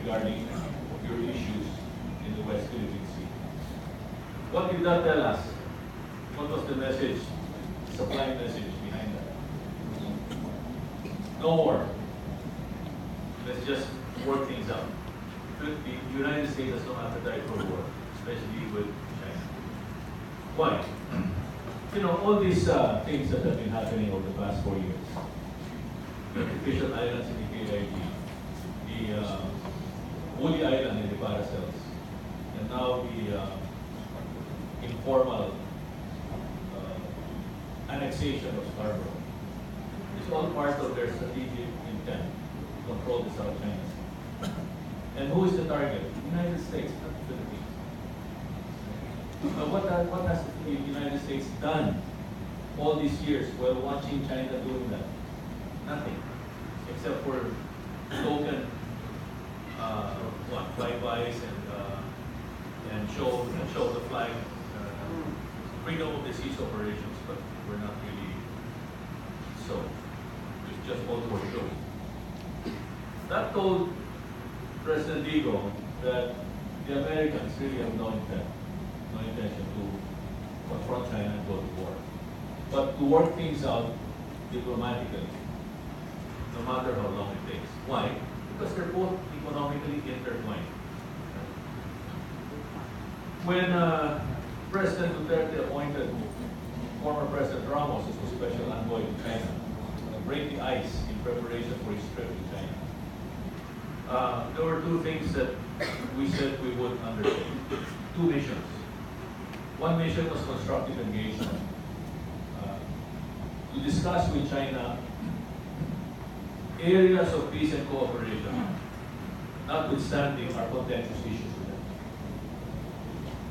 regarding your issues in the West Philippine Sea. What did that tell us? What was the message, supply message behind that? No war. Let's just work things out. The United States has no appetite for war, especially with China. Why? You know, all these things that have been happening over the past 4 years, the artificial islands in the KIG, the woolly island in the Paracels, and now the informal annexation of Scarborough. It's all part of their strategic intent to control the South China Sea. And who is the target? The United States, not the Philippines. But what has the United States done all these years while watching China doing that? Nothing, except for token flybys and show the flag, freedom of the seas operations, but we're not really so. It's just all for show. That told President Digo that the Americans really have no intention to confront China and go to war, but to work things out diplomatically, no matter how long it takes. Why? Because they're both economically intertwined. When President Duterte appointed former President Ramos as the special envoy to China to break the ice in preparation for his trip to China, there were two things that we said we would undertake. Two missions. One mission was constructive engagement, to discuss with China areas of peace and cooperation, notwithstanding our contentious issues with them.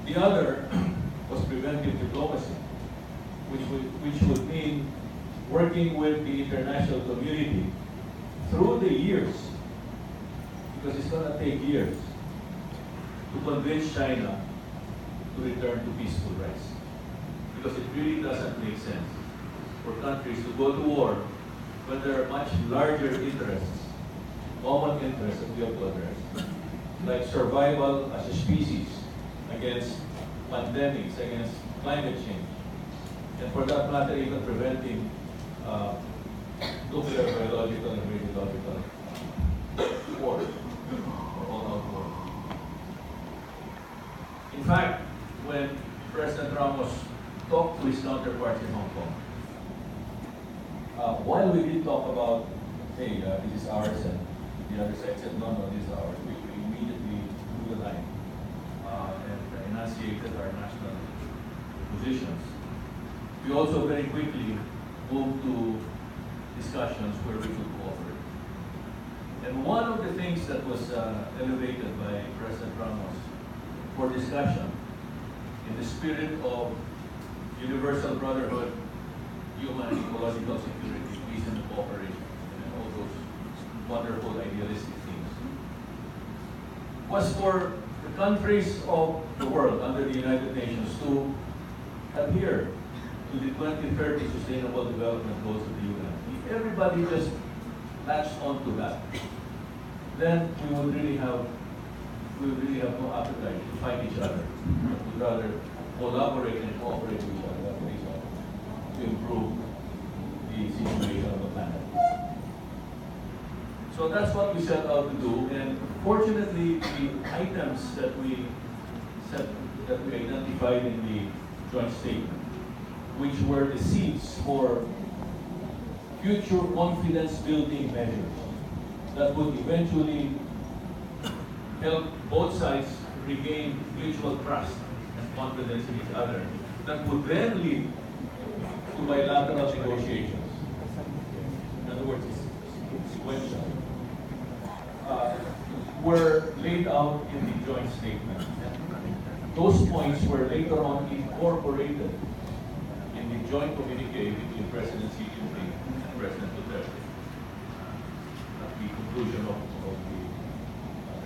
The other was preventive diplomacy, which would mean working with the international community through the years, because it's going to take years, to convince China to return to peaceful rights. Because it really doesn't make sense for countries to go to war when there are much larger interests, common interests that we have to address, like survival as a species against pandemics, against climate change, and for that matter, even preventing nuclear, biological, and radiological war, or all-out war. In fact, when President Ramos talked to his counterparts in Hong Kong, while we did talk about, hey, this is ours, and the other side said, no, this is ours, we immediately drew the line and enunciated our national positions. We also very quickly moved to discussions where we could cooperate. And one of the things that was elevated by President Ramos for discussion in the spirit of universal brotherhood, human and ecological security, peace and cooperation, and all those wonderful idealistic things, was for the countries of the world under the United Nations to adhere to the 2030 Sustainable Development Goals of the UN. If everybody just latched onto that, then we would really have no appetite to fight each other. We would rather collaborate and cooperate with each other to improve the situation of the planet. So that's what we set out to do, and fortunately, the items that we identified in the joint statement, which were the seeds for future confidence-building measures that would eventually help both sides regain mutual trust and confidence in each other, that would then lead to bilateral negotiations. In other words, it's sequential. Were laid out in the joint statement. Those points were later on incorporated in the joint communique between President Xi Jinping and President Duterte at the conclusion of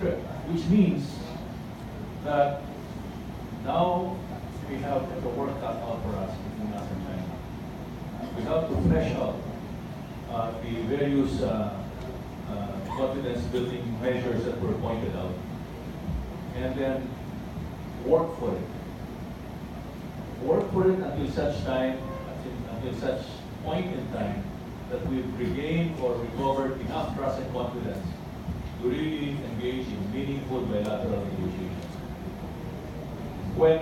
the trip. Which means that now we have the work cut out for us between us and China. We have to flesh out the various confidence building measures that were pointed out, and then work for it. Work for it until such time, until such point in time that we've regained or recovered enough trust and confidence to really engage in meaningful bilateral negotiations. When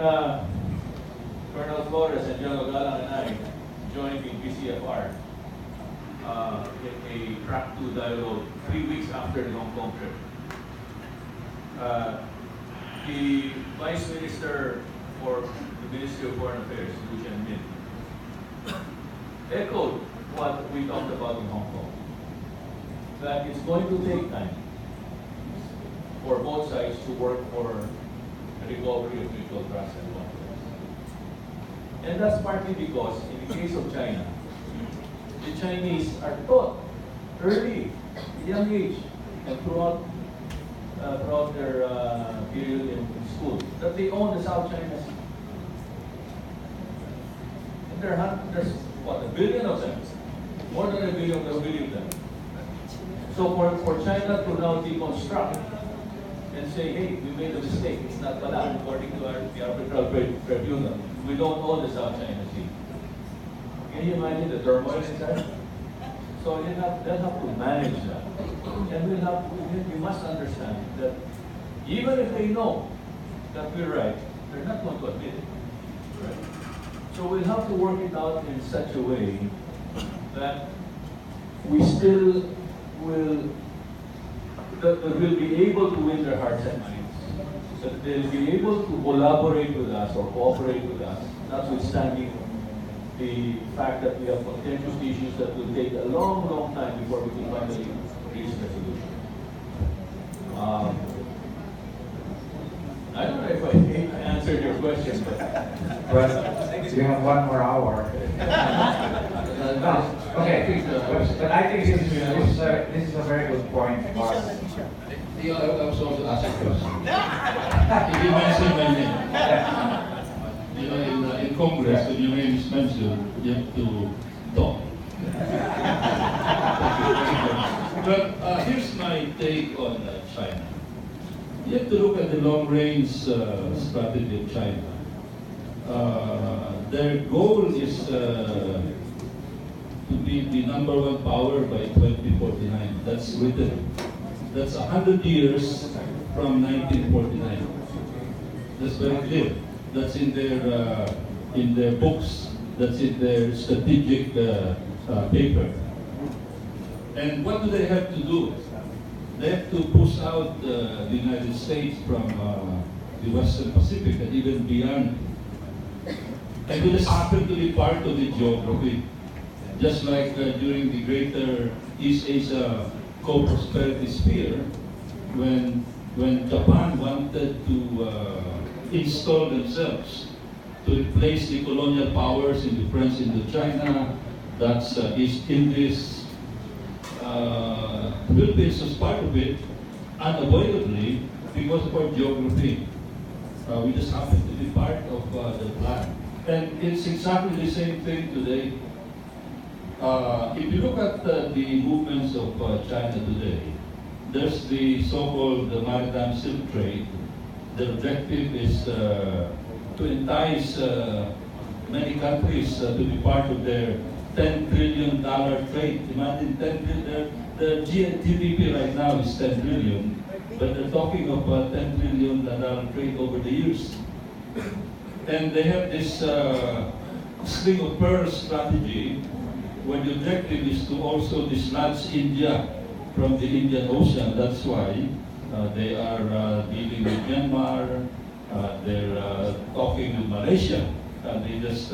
Colonel Flores and General Galang and I joined the PCFR in a track 2 dialogue 3 weeks after the Hong Kong trip, the Vice Minister for the Ministry of Foreign Affairs, Lucian Min, echoed what we talked about in Hong Kong, that it's going to take time for both sides to work for a recovery of mutual trust and confidence. And that's partly because, in the case of China, the Chinese are taught early, at a young age, and throughout their period in school, that they own the South China Sea. And there's what, 1 billion of them? More than 1 billion of them. So for China to now deconstruct and say, hey, we made a mistake, it's not pala, according to the arbitral tribunal, we don't own the South China Sea. Can you imagine the turmoil inside? So they'll have to manage that. And we must understand that even if they know that we're right, they're not going to admit it. Right? So we'll have to work it out in such a way that we still will, that we'll be able to win their hearts and minds. That they'll be able to collaborate with us or cooperate with us, notwithstanding the fact that we have contentious issues that will take a long, long time before we can finally reach resolution. I don't know if I answered your question, but you have 1 more hour. No, okay, but I think this is a very good point. I was also asked a question. If you mentioned my name, you know, in Congress, when your name is mentioned, you have to talk. But here's my take on China. You have to look at the long-range strategy of China. Their goal is to be the #1 power by 2049. That's written. That's 100 years from 1949. That's very clear. That's in their books. That's in their strategic paper. And what do they have to do? They have to push out the United States from the Western Pacific and even beyond. And it just happened to be part of the geography. Just like during the greater East Asia co-prosperity sphere, when Japan wanted to install themselves to replace the colonial powers in the French Indochina, that's East Indies, Philippines was part of it, unavoidably because of our geography. We just happen to be part of the plan. And it's exactly the same thing today. If you look at the movements of China today, there's the so-called maritime silk trade. The objective is to entice many countries to be part of their $10 trillion trade. Imagine 10 trillion, the GDP right now is 10 trillion, but they're talking of $10 trillion trade over the years. And they have this string of pearls strategy, where the objective is to also dislodge India from the Indian Ocean. That's why they are dealing with Myanmar, they're talking with Malaysia, and they just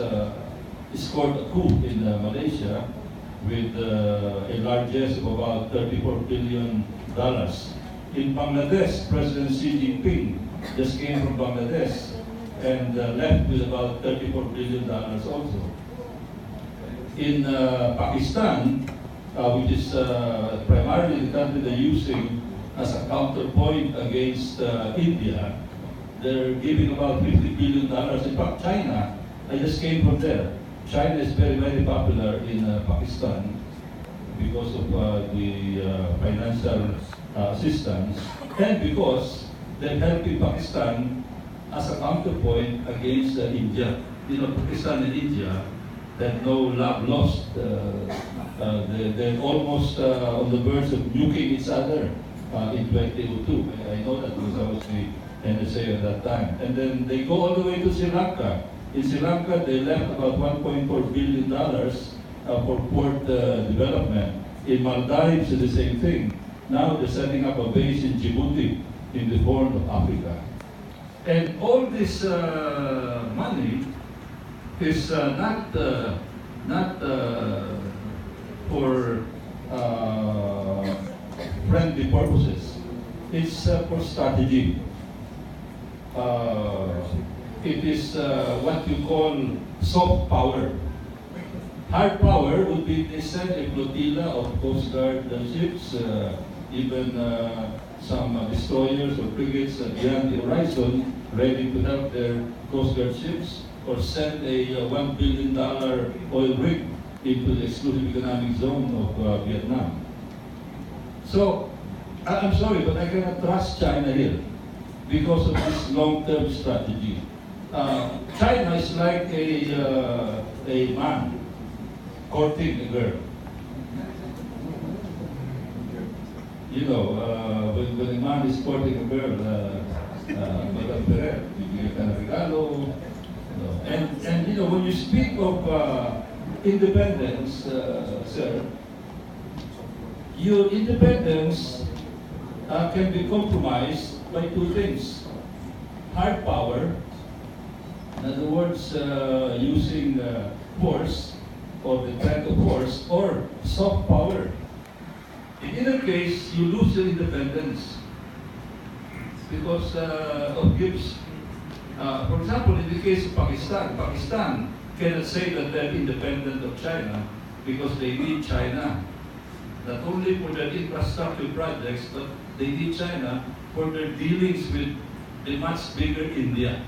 scored a coup in Malaysia with a largesse of about $34 billion. In Bangladesh, President Xi Jinping just came from Bangladesh and left with about $34 billion also. In Pakistan, which is primarily the country they're using as a counterpoint against India, they're giving about $50 billion. In fact, China, I just came from there. China is very, very popular in Pakistan. because of the financial assistance, and because they're helping Pakistan as a counterpoint against India. You know, Pakistan and India that no love lost. They're almost on the verge of nuking each other in 2002. I know that because I was the NSA at that time. And then they go all the way to Sri Lanka. In Sri Lanka, they left about $1.4 billion for port development. In Maldives, the same thing. Now they're setting up a base in Djibouti, in the Horn of Africa. And all this money is not for friendly purposes. It's for strategy. It is what you call soft power. Hard power would be they send a flotilla of Coast Guard ships, even some destroyers or frigates beyond the horizon, ready to help their Coast Guard ships, or send a $1 billion oil rig into the exclusive economic zone of Vietnam. So, I'm sorry, but I cannot trust China here because of this long-term strategy. China is like a man courting a girl. You know, when a man is courting a girl, Madam Ferrer, bibigyan ka ng regalo. And you know, when you speak of independence, sir, your independence can be compromised by two things. Hard power, in other words, using force or the threat of force, or soft power. In either case, you lose your independence because of gifts. For example, in the case of Pakistan, Pakistan cannot say that they're independent of China because they need China, not only for their infrastructure projects, but they need China for their dealings with a much bigger India.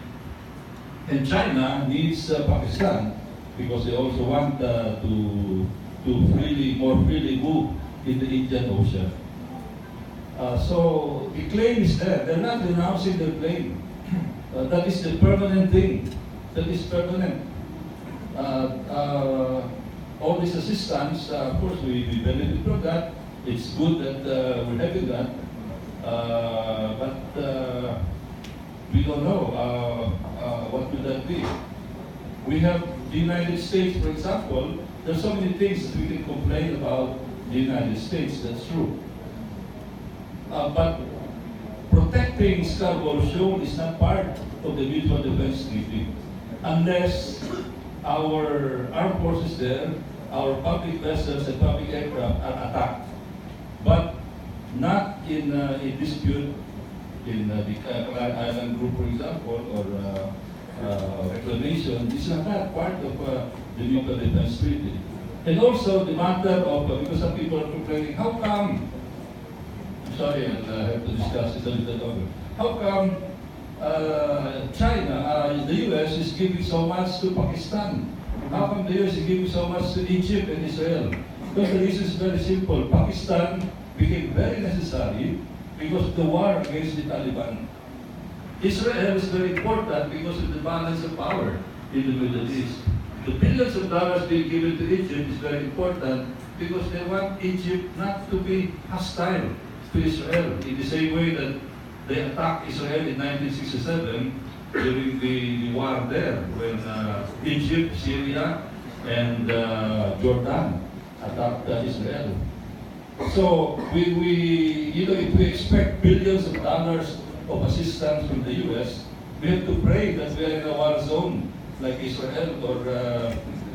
And China needs Pakistan because they also want to more freely move in the Indian Ocean. So the claim is there. They're not renouncing their claim. That is the permanent thing. That is permanent. All this assistance, of course, we benefit from that. It's good that we're having that. But we don't know what will that be. We have the United States, for example. There's so many things that we can complain about the United States. That's true. But protecting Scarborough Shoal is not part of the Mutual Defense Treaty unless our armed forces there, our public vessels and public aircraft are attacked, but not in a dispute in the island group, for example, or reclamation. This is not part of the Mutual Defense Treaty. And also the matter of, because some people are complaining, how come, I'm sorry, I have to discuss it a little longer. How come China, the US is giving so much to Pakistan? How come the US is giving so much to Egypt and Israel? Because the reason is very simple. Pakistan became very necessary because of the war against the Taliban. Israel is very important because of the balance of power in the Middle East. The billions of dollars being given to Egypt is very important because they want Egypt not to be hostile to Israel in the same way that they attacked Israel in 1967 during the war there when Egypt, Syria, and Jordan attacked Israel. So if we expect billions of dollars of assistance from the US, we have to pray that we are in a war zone like Israel or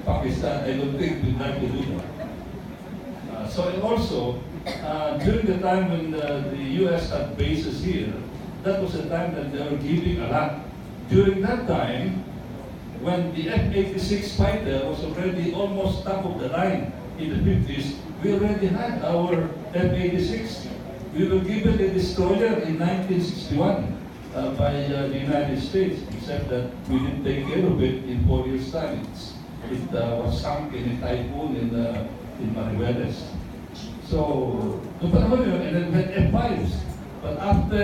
Pakistan. I don't think we'd like to do that. So and also, during the time when the US had bases here, that was the time that they were giving a lot. During that time, when the F-86 fighter was already almost top of the line in the 50s, we already had our F-86. We were given a destroyer in 1961 by the United States, except that we didn't take care of it in 4 years' time. It was sunk in a typhoon in Mariveles. So, noong panahon yun, and then we had F5s. But after